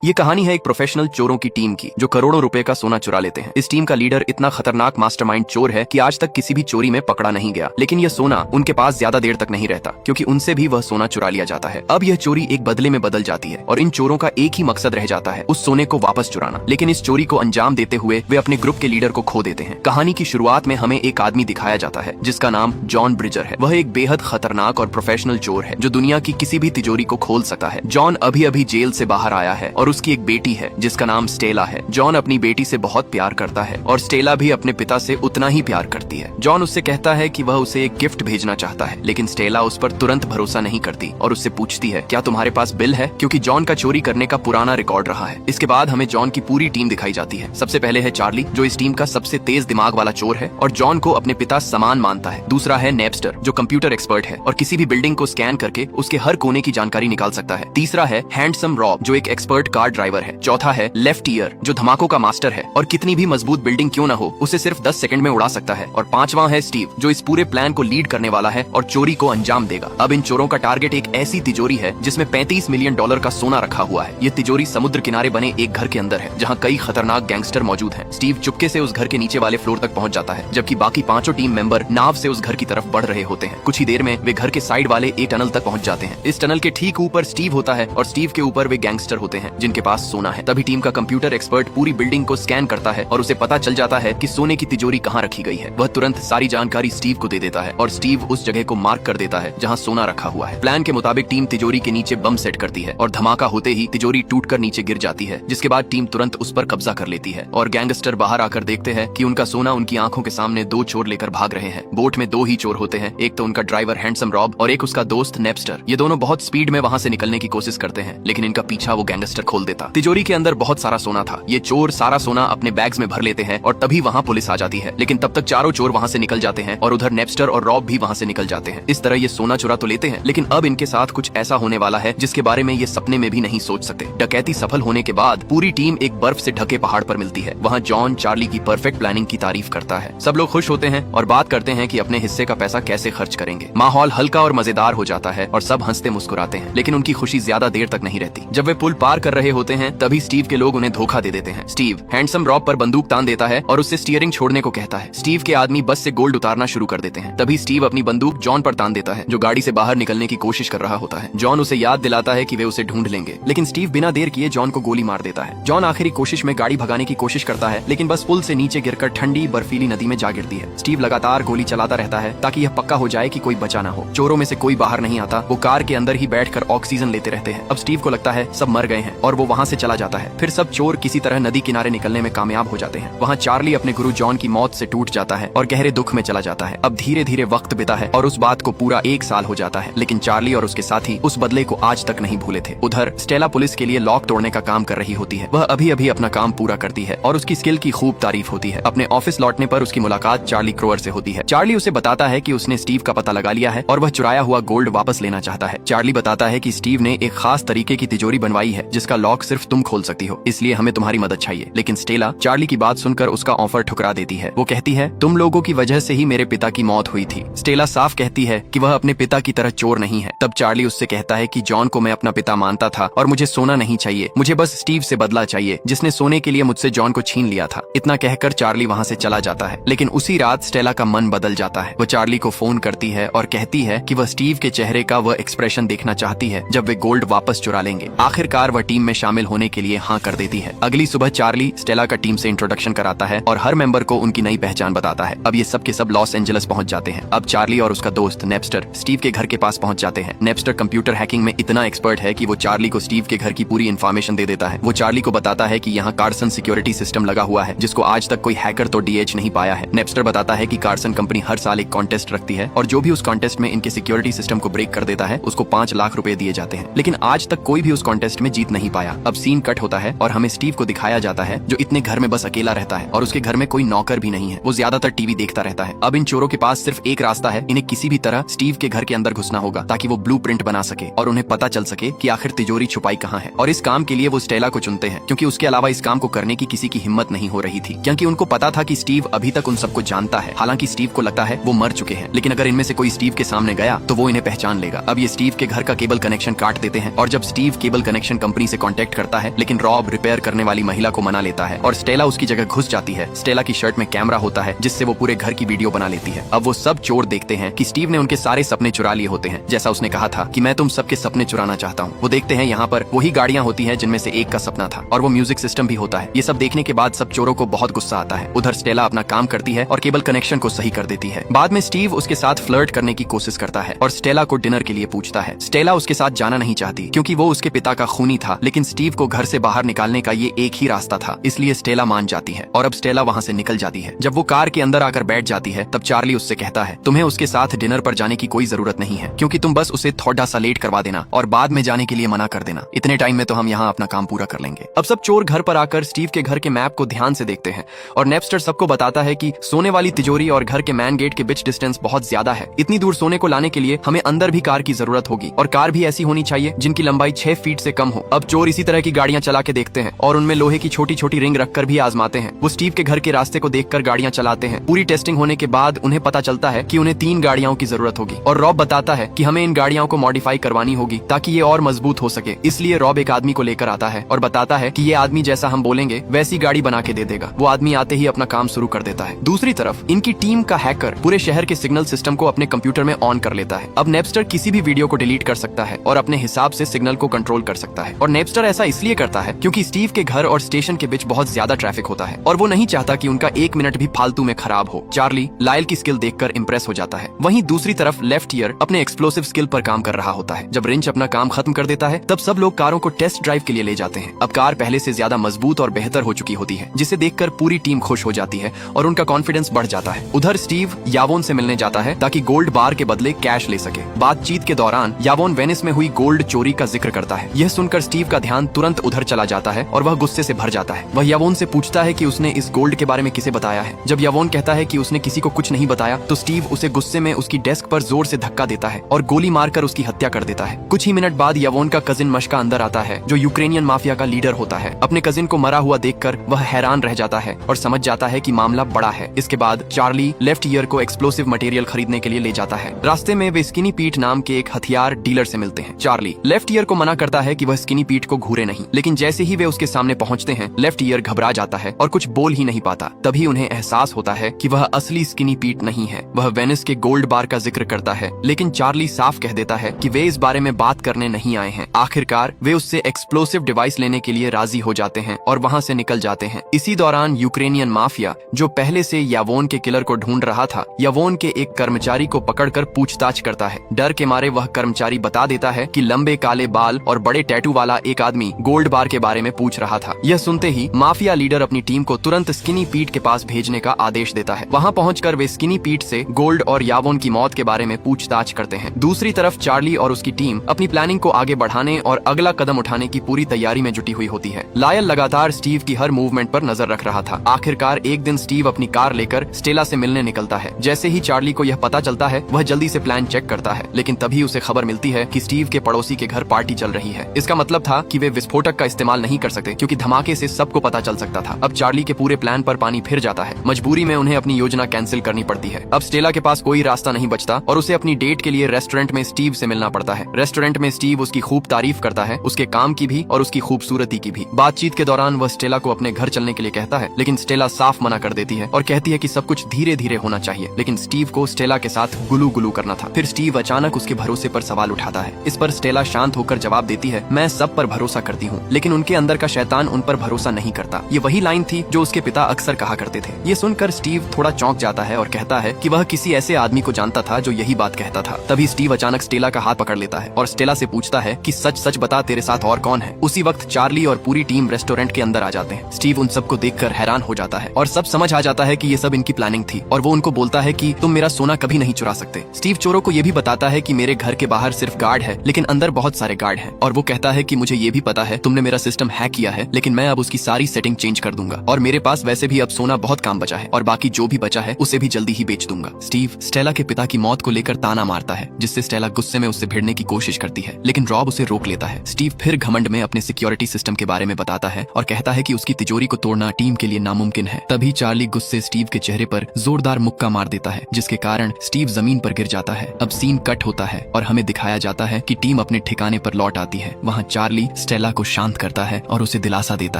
ये कहानी है एक प्रोफेशनल चोरों की टीम की जो करोड़ों रुपए का सोना चुरा लेते हैं। इस टीम का लीडर इतना खतरनाक मास्टरमाइंड चोर है कि आज तक किसी भी चोरी में पकड़ा नहीं गया, लेकिन यह सोना उनके पास ज्यादा देर तक नहीं रहता क्योंकि उनसे भी वह सोना चुरा लिया जाता है। अब यह चोरी एक बदले में बदल जाती है और इन चोरों का एक ही मकसद रह जाता है, उस सोने को वापस चुराना। लेकिन इस चोरी को अंजाम देते हुए वे अपने ग्रुप के लीडर को खो देते हैं। कहानी की शुरुआत में हमें एक आदमी दिखाया जाता है जिसका नाम जॉन ब्रिजर है। वह एक बेहद खतरनाक और प्रोफेशनल चोर है जो दुनिया की किसी भी तिजोरी को खोल सकता है। जॉन अभी अभी जेल से बाहर आया है और उसकी एक बेटी है जिसका नाम स्टेला है। जॉन अपनी बेटी से बहुत प्यार करता है और स्टेला भी अपने पिता से उतना ही प्यार करती है। जॉन उससे कहता है कि वह उसे एक गिफ्ट भेजना चाहता है, लेकिन स्टेला उस पर तुरंत भरोसा नहीं करती और उससे पूछती है क्या तुम्हारे पास बिल है, क्योंकि जॉन का चोरी करने का पुराना रिकॉर्ड रहा है। इसके बाद हमें जॉन की पूरी टीम दिखाई जाती है। सबसे पहले है चार्ली जो इस टीम का सबसे तेज दिमाग वाला चोर है और जॉन को अपने पिता समान मानता है। दूसरा है नेपस्टर जो कंप्यूटर एक्सपर्ट है और किसी भी बिल्डिंग को स्कैन करके उसके हर कोने की जानकारी निकाल सकता है। तीसरा है हैंडसम रॉब जो एक एक्सपर्ट कार ड्राइवर है। चौथा है लेफ्ट जो धमाकों का मास्टर है और कितनी भी मजबूत बिल्डिंग क्यों न हो उसे सिर्फ 10 सेकंड में उड़ा सकता है। और पांचवा है स्टीव जो इस पूरे प्लान को लीड करने वाला है और चोरी को अंजाम देगा। अब इन चोरों का टारगेट एक ऐसी तिजोरी है जिसमें $35 मिलियन का सोना रखा हुआ है। ये तिजोरी समुद्र किनारे बने एक घर के अंदर है जहाँ कई खतरनाक गैंगस्टर मौजूद हैं। स्टीव चुपके से उस घर के नीचे वाले फ्लोर तक पहुँच जाता है जबकि बाकी पांचों टीम मेंबर नाव से उस घर की तरफ बढ़ रहे होते हैं। कुछ ही देर में वे घर के साइड वाले एक टनल तक पहुँच जाते हैं। इस टनल के ठीक ऊपर स्टीव होता है और स्टीव के ऊपर वे गैंगस्टर होते हैं जिनके पास सोना है। तभी टीम का कंप्यूटर एक्सपर्ट पूरी बिल्डिंग को स्कैन करता है और उसे पता चल जाता है कि सोने की तिजोरी कहाँ रखी गई है। वह तुरंत सारी जानकारी स्टीव को दे देता है और स्टीव उस जगह को मार्क कर देता है जहाँ सोना रखा हुआ है। प्लान के मुताबिक टीम तिजोरी के नीचे बम सेट करती है और धमाका होते ही तिजोरी टूटकर नीचे गिर जाती है, जिसके बाद टीम तुरंत उस पर कब्जा कर लेती है और गैंगस्टर बाहर आकर देखते हैं कि उनका सोना उनकी आंखों के सामने दो चोर लेकर भाग रहे हैं। बोट में दो ही चोर होते हैं, एक तो उनका ड्राइवर हैंडसम रॉब और एक उसका दोस्त नेपस्टर। ये दोनों बहुत स्पीड में वहाँ से निकलने की कोशिश करते हैं, लेकिन इनका पीछा वो गैंगस्टर खोल देता। तिजोरी के अंदर बहुत सारा सोना था। ये चोर सारा सोना अपने बैग्स में भर लेते हैं और तभी वहाँ पुलिस आ जाती है, लेकिन तब तक चारों चोर वहाँ से निकल जाते हैं और उधर नेपस्टर और रॉब भी वहाँ से निकल जाते हैं। इस तरह ये सोना चुरा तो लेते हैं, लेकिन अब इनके साथ कुछ ऐसा होने वाला है जिसके बारे में ये सपने में भी नहीं सोच सकते। डकैती सफल होने के बाद पूरी टीम एक बर्फ से ढके पहाड़ पर मिलती है। वहाँ जॉन चार्ली की परफेक्ट प्लानिंग की तारीफ करता है। सब लोग खुश होते हैं और बात करते हैं कि अपने हिस्से का पैसा कैसे खर्च करेंगे। माहौल हल्का और मजेदार हो जाता है और सब हंसते मुस्कुराते हैं, लेकिन उनकी खुशी ज्यादा देर तक नहीं रहती। जब वे पुल पार कर रहे होते हैं तभी स्टीव के लोग उन्हें धोखा दे देते हैं। स्टीव हैंडसम रॉब पर बंदूक तान देता है और उससे स्टीयरिंग छोड़ने को कहता है। स्टीव के आदमी बस से गोल्ड उतारना शुरू कर देते हैं। तभी स्टीव अपनी बंदूक जॉन पर तान देता है जो गाड़ी से बाहर निकलने की कोशिश कर रहा होता है। जॉन उसे याद दिलाता है कि वे उसे ढूंढ लेंगे, लेकिन स्टीव बिना देर किए जॉन को गोली मार देता है। जॉन आखिरी कोशिश में गाड़ी भगाने की कोशिश करता है, लेकिन बस पुल से नीचे गिरकर ठंडी बर्फीली नदी में जा गिरती है। स्टीव लगातार गोली चलाता रहता है ताकि यह पक्का हो जाए कि कोई बचा ना हो। चोरों में से कोई बाहर नहीं आता। वो कार के अंदर ही बैठकर ऑक्सीजन लेते रहते हैं। अब स्टीव को लगता है सब मर गए हैं और वो वहाँ से चला जाता है। फिर सब चोर किसी तरह नदी किनारे निकलने में कामयाब हो जाते हैं। वहाँ चार्ली अपने गुरु जॉन की मौत से टूट जाता है और गहरे दुख में चला जाता है। अब धीरे धीरे वक्त बीता है और उस बात को पूरा 1 साल हो जाता है, लेकिन चार्ली और उसके साथी उस बदले को आज तक नहीं भूले थे। उधर स्टेला पुलिस के लिए लॉक तोड़ने का काम कर रही होती है। वह अभी अभी अपना काम पूरा करती है और उसकी स्किल की खूब तारीफ होती है। अपने ऑफिस लौटने पर उसकी मुलाकात चार्ली क्रोअर से होती है। चार्ली उसे बताता है कि उसने स्टीव का पता लगा लिया है और वह चुराया हुआ गोल्ड वापस लेना चाहता है। चार्ली बताता है कि स्टीव ने एक खास तरीके की तिजोरी बनवाई है जिसका लॉक सिर्फ तुम खोल सकती हो, इसलिए हमें तुम्हारी मदद चाहिए। लेकिन स्टेला चार्ली की बात सुनकर उसका ऑफर ठुकरा देती है। वो कहती है तुम लोगों की वजह से ही मेरे पिता की मौत हुई थी। स्टेला साफ कहती है कि वह अपने पिता की तरह चोर नहीं है। तब चार्ली उससे कहता है कि जॉन को मैं अपना पिता मानता था और मुझे सोना नहीं चाहिए, मुझे बस स्टीव से बदला चाहिए जिसने सोने के लिए मुझसे जॉन को छीन लिया था। इतना कहकर चार्ली वहाँ से चला जाता है, लेकिन उसी रात स्टेला का मन बदल जाता है। वो चार्ली को फोन करती है और कहती है कि वह स्टीव के चेहरे का वह एक्सप्रेशन देखना चाहती है जब वे गोल्ड वापस चुरा लेंगे। आखिरकार वह टीम में शामिल होने के लिए हाँ कर देती है। अगली सुबह चार्ली स्टेला का टीम से इंट्रोडक्शन कराता है और हर मेंबर को उनकी नई पहचान बताता है। अब ये सब के सब लॉस एंजलिस पहुंच जाते हैं। अब चार्ली और उसका दोस्त नेपस्टर स्टीव के घर के पास पहुंच जाते हैं। नेपस्टर कंप्यूटर हैकिंग में इतना एक्सपर्ट है कि वो चार्ली को स्टीव के घर की पूरी इन्फॉर्मेशन दे देता है। वो चार्ली को बताता है कि यहाँ कार्सन सिक्योरिटी सिस्टम लगा हुआ है जिसको आज तक कोई हैकर तो डीएच नहीं पाया है। नेपस्टर बताता है कि कार्सन कंपनी हर साल एक कॉन्टेस्ट रखती है और जो भी उस कॉन्टेस्ट में इनके सिक्योरिटी सिस्टम को ब्रेक कर देता है उसको 5 लाख रुपए दिए जाते हैं, लेकिन आज तक कोई भी उस कॉन्टेस्ट में जीत नहीं पाया। अब सीन कट होता है और हमें स्टीव को दिखाया जाता है जो इतने घर में बस अकेला रहता है और उसके घर में कोई नौकर भी नहीं है। वो ज्यादातर टीवी देखता रहता है। अब इन चोरों के पास सिर्फ एक रास्ता है, इन्हें किसी भी तरह स्टीव के घर के अंदर घुसना होगा ताकि वो ब्लूप्रिंट बना सके और उन्हें पता चल सके कि आखिर तिजोरी छुपाई कहाँ है। और इस काम के लिए वो स्टेला को चुनते हैं क्योंकि उसके अलावा इस काम को करने की किसी की हिम्मत नहीं हो रही थी, क्योंकि उनको पता था कि स्टीव अभी तक उन सबको जानता है। हालांकि स्टीव को लगता है वो मर चुके हैं, लेकिन अगर इनमें से कोई स्टीव के सामने गया तो वो इन्हें पहचान लेगा। अब ये स्टीव के घर का केबल कनेक्शन काट देते हैं और जब स्टीव केबल कनेक्शन कंपनी से कांटेक्ट करता है, लेकिन रॉब रिपेयर करने वाली महिला को मना लेता है और स्टेला उसकी जगह घुस जाती है। स्टेला की शर्ट में कैमरा होता है जिससे वो पूरे घर की वीडियो बना लेती है। अब वो सब चोर देखते हैं कि स्टीव ने उनके सारे सपने चुरा लिए होते हैं, जैसा उसने कहा था कि मैं तुम सबके सपने चुराना चाहता हूँ। वो देखते हैं यहाँ पर वही गाड़ियाँ होती हैं जिनमें से एक का सपना था और वो म्यूजिक सिस्टम भी होता है। ये सब देखने के बाद सब चोरों को बहुत गुस्सा आता है। उधर स्टेला अपना काम करती है और केबल कनेक्शन को सही कर देती है। बाद में स्टीव उसके साथ फ्लर्ट करने की कोशिश करता है और स्टेला को डिनर के लिए पूछता है। स्टेला उसके साथ जाना नहीं चाहती क्योंकि वो उसके पिता का खूनी था, लेकिन स्टीव को घर से बाहर निकालने का ये एक ही रास्ता था, इसलिए स्टेला मान जाती है और अब स्टेला वहाँ से निकल जाती है। जब वो कार के अंदर आकर बैठ जाती है तब चार्ली उससे कहता है, तुम्हें उसके साथ डिनर पर जाने की कोई जरूरत नहीं है, क्योंकि तुम बस उसे थोड़ा सा लेट करवा देना और बाद में जाने के लिए मना कर देना। इतने टाइम में तो हम यहाँ अपना काम पूरा कर लेंगे। अब सब चोर घर पर आकर स्टीव के घर के मैप को ध्यान से देखते हैं और नेपस्टर सबको बताता है कि सोने वाली तिजोरी और घर के मैन गेट के बीच डिस्टेंस बहुत ज्यादा है। इतनी दूर सोने को लाने के लिए हमें अंदर भी कार की जरूरत होगी और कार भी ऐसी होनी चाहिए जिनकी लंबाई 6 फीट से कम हो। अब चोर इसी तरह की गाड़ियां चला के देखते हैं और उनमें लोहे की छोटी छोटी रिंग रखकर भी आजमाते हैं। वो स्टीव के घर के रास्ते को देखकर गाड़ियां चलाते हैं। पूरी टेस्टिंग होने के बाद उन्हें पता चलता है कि उन्हें 3 गाड़ियों की जरूरत होगी और रॉब बताता है कि हमें इन गाड़ियों को मॉडिफाई करवानी होगी ताकि ये और मजबूत हो सके। इसलिए रॉब एक आदमी को लेकर आता है और बताता है कि ये आदमी जैसा हम बोलेंगे वैसी गाड़ी बना के दे देगा। वो आदमी आते ही अपना काम शुरू कर देता है। दूसरी तरफ इनकी टीम का हैकर पूरे शहर के सिग्नल सिस्टम को अपने कंप्यूटर में ऑन कर लेता है। अब नेपस्टर किसी भी वीडियो को डिलीट कर सकता है और अपने हिसाब से सिग्नल को कंट्रोल कर सकता है और नेपस्टर ऐसा इसलिए करता है क्योंकि स्टीव के घर और स्टेशन के बीच बहुत ज्यादा ट्रैफिक होता है और वो नहीं चाहता कि उनका 1 मिनट भी फालतू में खराब हो। चार्ली लायल की स्किल देखकर इंप्रेस हो जाता है। वहीं दूसरी तरफ लेफ्ट ईयर अपने एक्सप्लोसिव स्किल पर काम कर रहा होता है। जब रिंच अपना काम खत्म कर देता है तब सब लोग कारों को टेस्ट ड्राइव के लिए ले जाते हैं। अब कार पहले से ज्यादा मजबूत और बेहतर हो चुकी होती है, जिसे देखकर पूरी टीम खुश हो जाती है और उनका कॉन्फिडेंस बढ़ जाता है। उधर स्टीव यावोन से मिलने जाता है ताकि गोल्ड बार के बदले कैश ले सके। बातचीत के दौरान यावोन वेनिस में हुई गोल्ड चोरी का जिक्र करता है। यह सुनकर स्टीव का ध्यान तुरंत उधर चला जाता है और वह गुस्से से भर जाता है। वह यावोन से पूछता है कि उसने इस गोल्ड के बारे में किसे बताया है। जब यावोन कहता है कि उसने किसी को कुछ नहीं बताया तो स्टीव उसे गुस्से में उसकी डेस्क पर जोर से धक्का देता है और गोली मारकर उसकी हत्या कर देता है। कुछ ही मिनट बाद यावोन का कजिन मशका अंदर आता है जो यूक्रेनियन माफिया का लीडर होता है। अपने कजिन को मरा हुआ देखकर वह हैरान रह जाता है और समझ जाता है कि मामला बड़ा है। इसके बाद चार्ली लेफ्ट ईयर को एक्सप्लोसिव मटेरियल खरीदने के लिए ले जाता है। रास्ते में वे स्किनी पीट नाम के एक हथियार डीलर से मिलते हैं। चार्ली लेफ्ट ईयर को मना करता है कि वह स्किनी पीट को घूरे नहीं, लेकिन जैसे ही वे उसके सामने पहुंचते हैं लेफ्ट ईयर घबरा जाता है और कुछ बोल ही नहीं पाता। तभी उन्हें एहसास होता है कि वह असली स्किनी पीट नहीं है। वह वेनिस के गोल्ड बार का जिक्र करता है, लेकिन चार्ली साफ कह देता है कि वे इस बारे में बात करने नहीं आए हैं। आखिरकार वे उससे एक्सप्लोसिव डिवाइस लेने के लिए राजी हो जाते हैं और वहां से निकल जाते हैं। इसी दौरान यूक्रेनियन माफिया जो पहले से यावोन के किलर को ढूंढ रहा था, यावोन के एक कर्मचारी को पकड़कर पूछताछ करता है। डर के मारे वह कर्मचारी बता देता है कि लंबे काले बाल और बड़े टैटू वाला एक आदमी गोल्ड बार के बारे में पूछ रहा था। यह सुनते ही माफिया लीडर अपनी टीम को तुरंत स्किनी पीट के पास भेजने का आदेश देता है। वहां पहुंचकर वे स्किनी पीट से गोल्ड और यावोन की मौत के बारे में पूछताछ करते हैं। दूसरी तरफ चार्ली और उसकी टीम अपनी प्लानिंग को आगे बढ़ाने और अगला कदम उठाने की पूरी तैयारी में जुटी हुई होती है। लायल लगातार स्टीव की हर मूवमेंट पर नजर रख रहा था। आखिरकार एक दिन स्टीव अपनी कार लेकर स्टेला से मिलने निकलता है। जैसे ही चार्ली को यह पता चलता है वह जल्दी से प्लान चेक करता है, लेकिन तभी उसे खबर मिलती है कि स्टीव के पड़ोसी के घर पार्टी चल रही है। इसका मतलब था कि वे विस्फोटक का इस्तेमाल नहीं कर सकते क्योंकि धमाके से सबको पता चल सकता था। अब चार्ली के पूरे प्लान पर पानी फिर जाता है। मजबूरी में उन्हें अपनी योजना कैंसिल करनी पड़ती है। अब स्टेला के पास कोई रास्ता नहीं बचता और उसे अपनी डेट के लिए रेस्टोरेंट में स्टीव से मिलना पड़ता है। रेस्टोरेंट में स्टीव उसकी खूब तारीफ करता है, उसके काम की भी और उसकी खूबसूरती की भी। बातचीत के दौरान वह स्टेला को अपने घर चलने के लिए कहता है, लेकिन स्टेला साफ मना कर देती है और कहती है कि सब कुछ धीरे धीरे होना चाहिए। लेकिन स्टीव को स्टेला के साथ गुलू गुलू करना था। फिर स्टीव अचानक उसके भरोसे पर सवाल उठाता है। इस पर स्टेला शांत होकर जवाब देती है, मैं सब पर भरोसा करती हूँ, लेकिन उनके अंदर का शैतान उन पर भरोसा नहीं करता। ये वही लाइन थी जो उसके पिता अक्सर कहा करते थे। ये सुनकर स्टीव थोड़ा चौंक जाता है और कहता है कि वह किसी ऐसे आदमी को जानता था जो यही बात कहता था। तभी स्टीव अचानक स्टेला का हाथ पकड़ लेता है और स्टेला से पूछता है कि सच सच बता, तेरे साथ और कौन है। उसी वक्त चार्ली और पूरी टीम रेस्टोरेंट के अंदर आ जाते हैं। स्टीव उन सबको देखकर हैरान हो जाता है और सब समझ आ जाता है कि ये सब इनकी प्लानिंग थी और वो उनको बोलता है कि तुम मेरा सोना कभी नहीं चुरा सकते। स्टीव चोरों को ये भी बताता है कि मेरे घर के बाहर सिर्फ गार्ड है, लेकिन अंदर बहुत सारे गार्ड हैं। और वो कहता है कि मुझे ये भी पता है तुमने मेरा सिस्टम हैक किया है, लेकिन मैं अब उसकी सारी सेटिंग चेंज कर दूंगा और मेरे पास वैसे भी अब सोना बहुत काम बचा है और बाकी जो भी बचा है उसे भी जल्दी ही बेच दूंगा। स्टीव स्टेला के पिता की मौत को लेकर ताना मारता है, जिससे स्टेला गुस्से में उससे भिड़ने की कोशिश करती है, लेकिन रॉब उसे रोक लेता है। स्टीव फिर घमंड में अपने सिक्योरिटी सिस्टम के बारे में बताता है और कहता है कि उसकी तिजोरी को तोड़ना टीम के लिए नामुमकिन है। तभी चार्ली गुस्से स्टीव के चेहरे पर जोरदार मुक्का मार देता है, जिसके कारण स्टीव जमीन पर गिर जाता है। अब सीन कट होता है और हमें दिखाया जाता है कि टीम अपने ठिकाने पर लौट आती है। वहाँ चार्ली स्टेला को शांत करता है और उसे दिलासा देता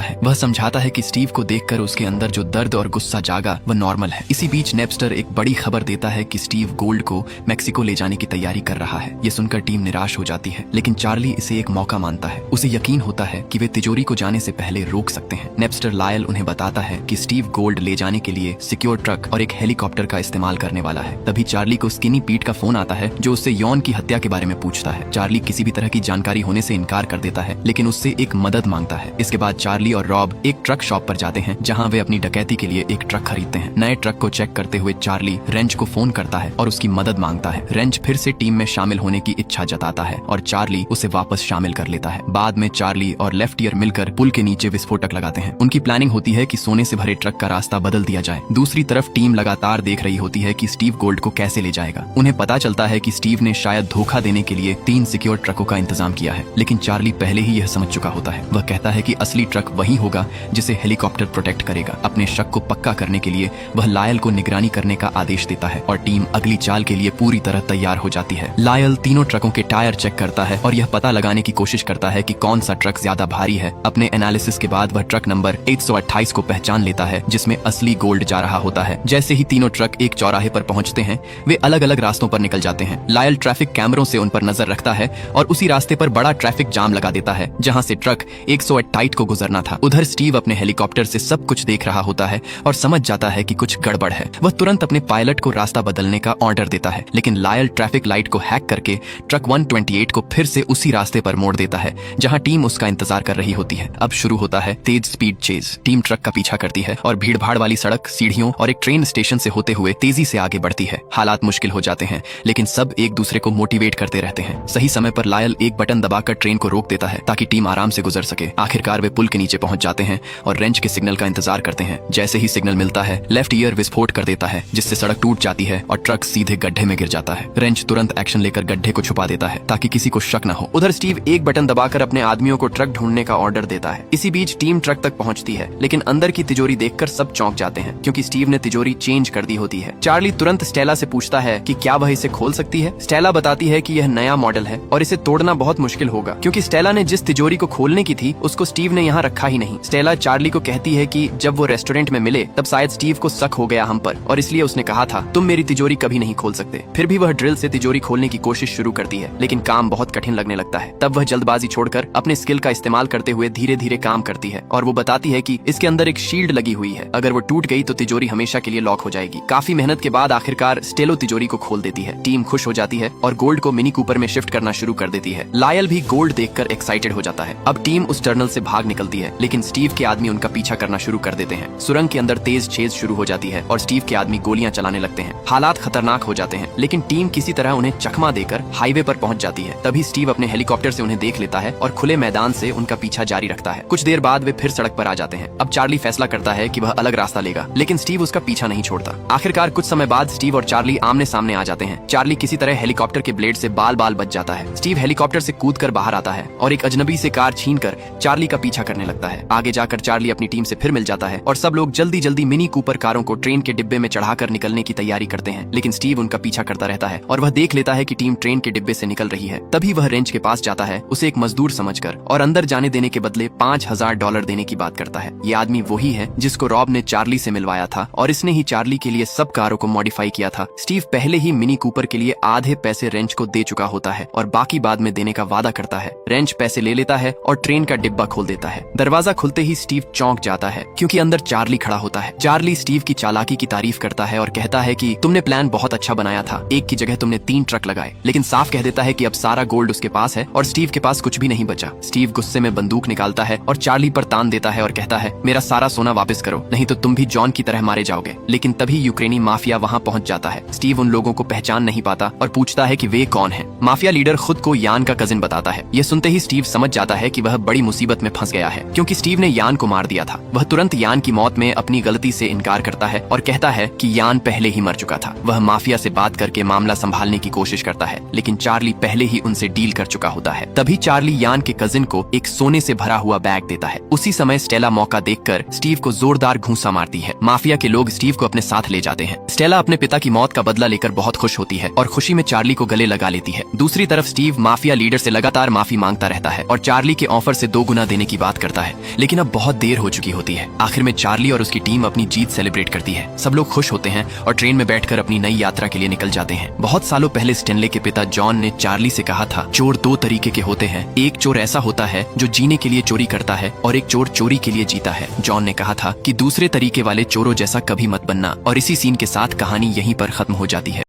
है। वह समझाता है कि स्टीव को देखकर उसके अंदर जो दर्द और गुस्सा जागा वह नॉर्मल है। इसी बीच नेपस्टर एक बड़ी खबर देता है कि स्टीव गोल्ड को मैक्सिको ले जाने की तैयारी कर रहा है। ये सुनकर टीम निराश हो जाती है, लेकिन चार्ली इसे एक मौका मानता है। उसे यकीन होता है कि वे तिजोरी को जाने से पहले रोक सकते हैं। नेपस्टर लायल उन्हें बताता है कि स्टीव गोल्ड ले जाने के लिए सिक्योर ट्रक और एक हेलीकॉप्टर का इस्तेमाल करने वाला है। तभी चार्ली को स्किनी पीट का फोन आता है, जो उससे यॉन की हत्या के बारे में पूछता है। चार्ली किसी भी तरह की जानकारी होने से इनकार कर देता है, लेकिन उससे एक मदद मांगता है। इसके बाद चार्ली और रॉब एक ट्रक शॉप पर जाते हैं, जहां वे अपनी डकैती के लिए एक ट्रक खरीदते हैं। नए ट्रक को चेक करते हुए चार्ली रेंच को फोन करता है और उसकी मदद मांगता है। रेंच फिर से टीम में शामिल होने की इच्छा जताता है और चार्ली उसे वापस शामिल कर लेता है। बाद में चार्ली और लेफ्ट ईयर मिलकर पुल के नीचे विस्फोटक लगाते हैं। उनकी प्लानिंग होती है कि सोने से भरे ट्रक का रास्ता बदल दिया जाए। दूसरी तरफ टीम लगातार देख रही होती है कि स्टीव गोल्ड को कैसे ले जाएगा। उन्हें पता चलता है कि स्टीव ने शायद धोखा देने के लिए 3 सिक्योर ट्रकों का इंतजाम किया है, लेकिन चार्ली पहले ही यह समझ चुका होता है। वह कहता है कि असली ट्रक वही होगा जिसे हेलीकॉप्टर प्रोटेक्ट करेगा। अपने शक को पक्का करने के लिए वह लायल को निगरानी करने का आदेश देता है और टीम अगली चाल के लिए पूरी तरह तैयार हो जाती है। लायल तीनों ट्रकों के टायर चेक करता है और यह पता लगाने की कोशिश करता है कि कौन सा ट्रक ज्यादा भारी है। अपने एनालिसिस के बाद वह ट्रक नंबर 128 को पहचान लेता है, जिसमें असली गोल्ड जा रहा होता है। जैसे ही तीनों ट्रक एक चौराहे पर पहुंचते हैं, वे अलग अलग रास्तों पर निकल जाते हैं। लायल ट्रैफिक कैमरों से उन पर नजर रखता है और उसी रास्ते पर बड़ा ट्रैफिक जाम लगा देता है, जहां से ट्रक 128 को गुजरना था। उधर स्टीव अपने हेलीकॉप्टर से सब कुछ देख रहा होता है और समझ जाता है कि कुछ गड़बड़ है। वह तुरंत अपने पायलट को रास्ता बदलने का ऑर्डर देता है, लेकिन लायल ट्रैफिक लाइट को हैक करके ट्रक 128 को फिर से उसी रास्ते पर मोड़ देता है, जहां टीम उसका इंतजार कर रही होती है। अब शुरू होता है तेज स्पीड चेज। टीम ट्रक का पीछा करती है और भीड़भाड़ वाली सड़क, सीढ़ियों और एक ट्रेन स्टेशन से होते हुए तेजी से आगे बढ़ती है। हालात मुश्किल हो जाते हैं, लेकिन सब एक दूसरे को मोटिवेट करते रहते हैं। सही समय पर लायल एक बटन दबाकर ट्रेन को रोक देता है ताकि टीम आराम से गुजर सके। आखिरकार वे पुल के नीचे पहुंच जाते हैं और रेंच के सिग्नल का इंतजार करते हैं। जैसे ही सिग्नल मिलता है, लेफ्ट ईयर विस्फोट कर देता है, जिससे सड़क टूट जाती है और ट्रक सीधे गड्ढे में गिर जाता है। रेंच तुरंत एक्शन लेकर गड्ढे को छुपा देता है ताकि किसी को शक न हो। उधर स्टीव एक बटन दबाकर अपने आदमियों को ट्रक ढूंढने का ऑर्डर देता है। इसी बीच टीम ट्रक तक पहुंचती है, लेकिन अंदर की तिजोरी देखकर सब चौंक जाते हैं, क्योंकि स्टीव ने तिजोरी चेंज कर दी होती है। चार्ली तुरंत स्टेला से पूछता है कि क्या वह इसे खोल सकती है। स्टेला बताती है कि यह नया मॉडल है और इसे तोड़ना बहुत मुश्किल होगा, क्योंकि स्टेला ने जिस तिजोरी को खोलने की थी उसको स्टीव ने यहाँ रखा ही नहीं। स्टेला चार्ली को कहती है कि जब वो रेस्टोरेंट में मिले तब शायद स्टीव को शक हो गया हम पर, और इसलिए उसने कहा था तुम मेरी तिजोरी कभी नहीं खोल सकते। फिर भी वह ड्रिल से तिजोरी खोलने की कोशिश शुरू करती है, लेकिन काम बहुत कठिन लगने लगता है। तब वह जल्दबाजी छोड़कर अपने स्किल का इस्तेमाल करते हुए धीरे धीरे काम करती है और वो बताती है कि इसके अंदर एक शील्ड लगी हुई है, अगर वो टूट गई तो तिजोरी हमेशा के लिए लॉक हो जाएगी। काफी मेहनत के बाद आखिरकार स्टेलो तिजोरी को खोल देती है। टीम खुश हो जाती है और गोल्ड को मिनी कूपर में शिफ्ट करना शुरू कर देती है। लायल भी गोल्ड देखकर एक्साइटेड हो जाता है। अब टीम उस टनल से भाग निकलती है, लेकिन स्टीव के आदमी उनका पीछा करना शुरू कर देते हैं। सुरंग के अंदर तेज छेद शुरू हो जाती है और स्टीव के आदमी गोलियां चलाने लगते हैं। हालात खतरनाक हो जाते हैं, लेकिन टीम किसी तरह उन्हें चकमा देकर हाईवे पर पहुंच जाती है। तभी स्टीव अपने हेलीकॉप्टर से उन्हें देख लेता है और खुले मैदान से उनका पीछा जारी रखता है। कुछ देर बाद वे फिर सड़क पर आ जाते हैं। अब चार्ली फैसला करता है कि वह अलग रास्ता लेगा, लेकिन स्टीव उसका पीछा नहीं छोड़ता। आखिरकार कुछ समय बाद स्टीव और चार्ली आमने सामने आ जाते हैं। चार्ली किसी तरह हेलीकॉप्टर के ब्लेड से बाल बाल बच जाता है। स्टीव हेलीकॉप्टर से कूदकर बाहर आता है और एक अजनबी से कार छीनकर चार्ली का पीछा करने लगता है। आगे जाकर चार्ली अपनी टीम से फिर मिल जाता है और सब लोग जल्दी जल्दी मिनी कूपर कारों को ट्रेन के डिब्बे में चढ़ाकर निकलने की तैयारी करते हैं, लेकिन स्टीव उनका पीछा करता रहता है और वह देख लेता है कि टीम ट्रेन के डिब्बे से निकल रही है। तभी वह रेंच के पास जाता है, उसे एक मजदूर समझकर, और अंदर जाने देने के बदले $5000 देने की बात करता है। ये आदमी वही है जिसको रॉब ने चार्ली से मिलवाया था और इसने ही चार्ली के लिए सब कारों को मॉडिफाई किया था। स्टीव पहले ही मिनी कूपर के लिए आधे पैसे रेंच को दे चुका होता है और बाकी बाद में देने का वादा करता है। रेंच पैसे ले लेता है और ट्रेन का डिब्बा खोल देता है। दरवाजा खुलते ही स्टीव चौंक जाता है, क्योंकि अंदर चार्ली खड़ा होता है। चार्ली स्टीव की चालाकी की तारीफ करता है और कहता है कि तुमने प्लान बहुत अच्छा बनाया था, एक की जगह तुमने 3 ट्रक लगाए, लेकिन साफ कह देता है कि अब सारा गोल्ड उसके पास है और स्टीव के पास कुछ भी नहीं बचा। स्टीव गुस्से में बंदूक निकालता है और चार्ली पर तान देता है और कहता है मेरा सारा सोना वापस करो, नहीं तो तुम भी जॉन की तरह मारे जाओगे। लेकिन तभी यूक्रेनी माफिया वहाँ पहुँच जाता है। स्टीव उन लोगों को पहचान नहीं पाता और पूछता है कि वे कौन है। माफिया लीडर खुद को यान का कजिन बताता है। यह सुनते ही स्टीव समझ जाता है कि वह बड़ी मुसीबत में फंस गया है, क्योंकि स्टीव ने यान को मार दिया था। वह तुरंत यान की मौत में अपनी गलती से इनकार करता है और कहता है कि यान पहले ही मर चुका था। वह माफिया से बात करके मामला संभालने की कोशिश करता है, लेकिन चार्ली पहले ही उनसे डील कर चुका होता है। तभी चार्ली यान के कजिन को एक सोने से भरा हुआ बैग देता है। उसी समय स्टेला मौका देखकर स्टीव को जोरदार घूंसा मारती है। माफिया के लोग स्टीव को अपने साथ ले जाते हैं। स्टेला अपने पिता की मौत का बदला लेकर बहुत खुश होती है और खुशी में चार्ली को गले लगा लेती है। दूसरी तरफ स्टीव माफिया लीडर से लगातार माफी मांगता रहता है और चार्ली के ऑफर से 2 गुना देने की बात करता है। लेकिन अब बहुत देर हो चुकी होती है। आखिर में चार्ली और उसकी टीम अपनी जीत सेलिब्रेट करती है। सब लोग खुश होते हैं और ट्रेन में बैठकर अपनी नई यात्रा के लिए निकल जाते हैं। बहुत सालों पहले स्टेनले के पिता जॉन ने चार्ली से कहा था, चोर 2 तरीके के होते हैं। एक चोर ऐसा होता है जो जीने के लिए चोरी करता है और एक चोर चोरी के लिए जीता है। जॉन ने कहा था कि दूसरे तरीके वाले चोरों जैसा कभी मत बनना। और इसी सीन के साथ कहानी यहीं पर खत्म हो जाती है।